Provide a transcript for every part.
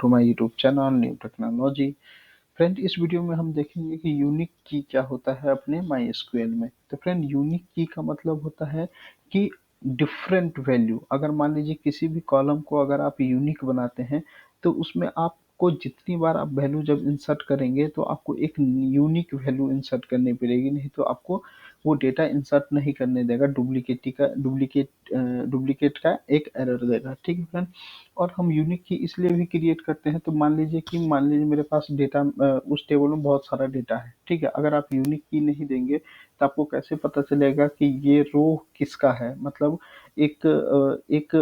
To my YouTube channel new technology. Friend, इस video में हम देखेंगे कि यूनिक की क्या होता है अपने माई एसक्यूएल में। तो फ्रेंड, यूनिक की का मतलब होता है कि डिफरेंट वैल्यू। अगर मान लीजिए किसी भी कॉलम को अगर आप यूनिक बनाते हैं तो उसमें आपको जितनी बार आप वैल्यू जब इंसर्ट करेंगे तो आपको एक यूनिक वैल्यू इंसर्ट करनी पड़ेगी, नहीं तो आपको वो डेटा इंसर्ट नहीं करने देगा, डुप्लीकेट का एक एरर देगा। ठीक है फ्रेंड। और हम यूनिक की इसलिए भी क्रिएट करते हैं, तो मान लीजिए मेरे पास डेटा, उस टेबल में बहुत सारा डेटा है। ठीक है, अगर आप यूनिक की नहीं देंगे तो आपको कैसे पता चलेगा कि ये रो किसका है। मतलब एक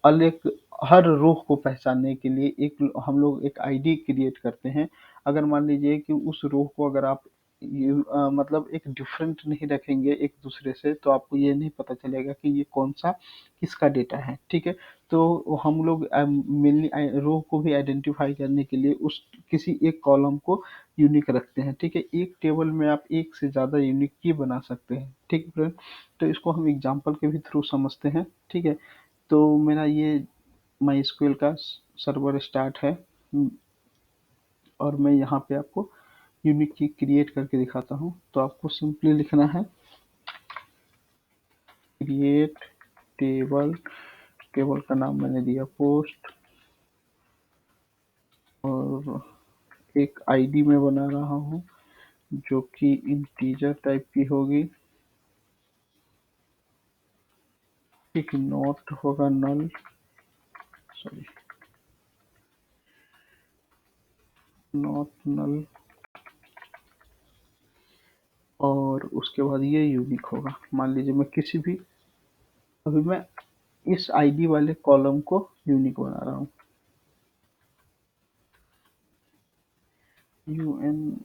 अलग हर रो को पहचानने के लिए एक हम लोग एक आईडी क्रिएट करते हैं। अगर मान लीजिए कि उस रो को अगर आप मतलब एक डिफरेंट नहीं रखेंगे एक दूसरे से, तो आपको ये नहीं पता चलेगा कि ये कौन सा किसका डेटा है। ठीक है। तो हम लोग मेनली रो को भी आइडेंटिफाई करने के लिए उस किसी एक कॉलम को यूनिक रखते हैं। ठीक है, एक टेबल में आप एक से ज़्यादा यूनिक की बना सकते हैं। ठीक है फ्रेंड। तो इसको हम एग्जांपल के भी थ्रू समझते हैं। ठीक है। तो मेरा ये माई एसक्यूएल का सर्वर स्टार्ट है, और मैं यहाँ पे आपको यूनिक की क्रिएट करके दिखाता हूँ। तो आपको सिंपली लिखना है क्रिएट टेबल। टेबल का नाम मैंने दिया पोस्ट, और एक आईडी में बना रहा हूँ जो कि इंटीजर टाइप की होगी। ठीक, नॉट होगा नल, सॉरी, नॉट नल। और उसके बाद ये यूनिक होगा। मान लीजिए मैं किसी भी, अभी मैं इस आईडी वाले कॉलम को यूनिक बना रहा हूँ, UNI।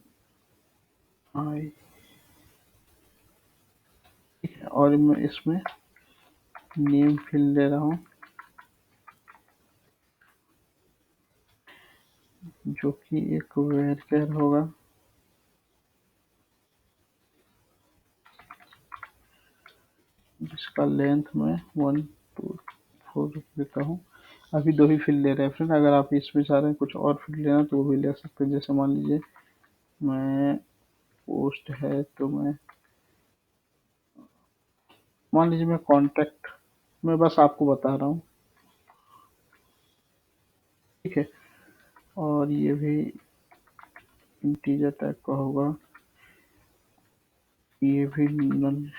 और मैं इसमें नेम फील्ड ले रहा हूँ जो कि एक वेरिएबल होगा, जिसका लेंथ में 1 2 4 देता हूँ। अभी 2 ही फील्ड ले रहे हैं फ्रेंड। अगर आप इसमें चाह रहे हैं कुछ और फील्ड लेना तो वो भी ले सकते हैं। जैसे मान लीजिए मैं पोस्ट है, तो मान लीजिए मैं कॉन्टैक्ट, मैं बस आपको बता रहा हूँ। ठीक है। और ये भी इंटीजर टाइप का होगा, ये भी नल,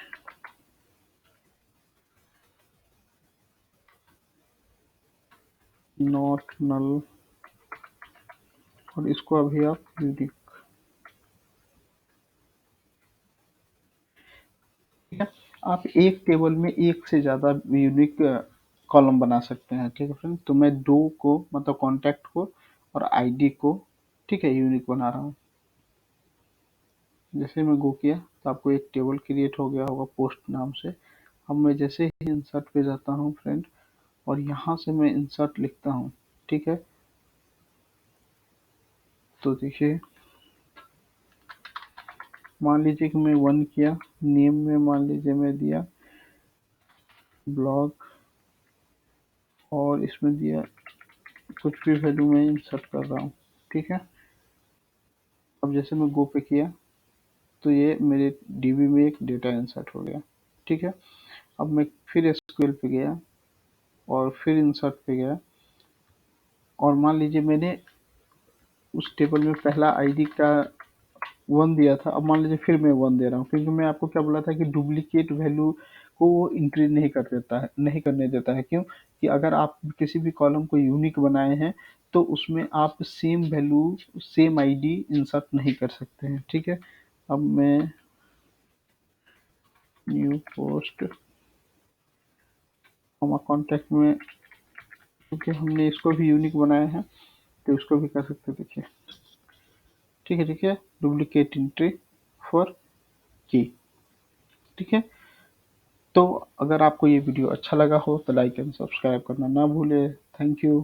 नॉट नल। और इसको अभी आप यूनिक। ठीक है। आप एक टेबल में एक से ज़्यादा यूनिक कॉलम बना सकते हैं। ठीक है फ्रेंड। तो मैं दो को, मतलब कॉन्टैक्ट को और आईडी को, ठीक है, यूनिक बना रहा हूँ। जैसे मैं गो किया तो आपको एक टेबल क्रिएट हो गया होगा पोस्ट नाम से। अब मैं जैसे ही इंसर्ट पे जाता हूँ फ्रेंड, और यहाँ से मैं इंसर्ट लिखता हूँ। ठीक है। तो देखिए, मान लीजिए कि मैं 1 किया, नेम में मान लीजिए मैं दिया ब्लॉग, और इसमें दिया कुछ भी वैल्यू मैं इंसर्ट कर रहा हूँ। ठीक है। अब जैसे मैं गो पे किया तो ये मेरे डीबी में एक डेटा इंसर्ट हो गया। ठीक है। अब मैं फिर एसक्यूएल पे गया और फिर इंसर्ट पे गया, और मान लीजिए मैंने उस टेबल में पहला आईडी का 1 दिया था। अब मान लीजिए फिर मैं 1 दे रहा हूँ, क्योंकि मैं आपको क्या बोला था कि डुप्लीकेट वैल्यू को वो इंक्रीज नहीं कर देता है, नहीं करने देता है। क्यों? कि अगर आप किसी भी कॉलम को यूनिक बनाए हैं तो उसमें आप same value, same ID insert नहीं कर सकते हैं। ठीक है। अब मैं न्यू पोस्ट, हमारा कॉन्टैक्ट में, क्योंकि हमने इसको भी यूनिक बनाया है तो इसको भी कर सकते हैं। देखिए, ठीक है, ठीक है, डुप्लीकेट एंट्री फॉर की। ठीक है। तो अगर आपको ये वीडियो अच्छा लगा हो तो लाइक एंड सब्सक्राइब करना ना भूले। Thank you.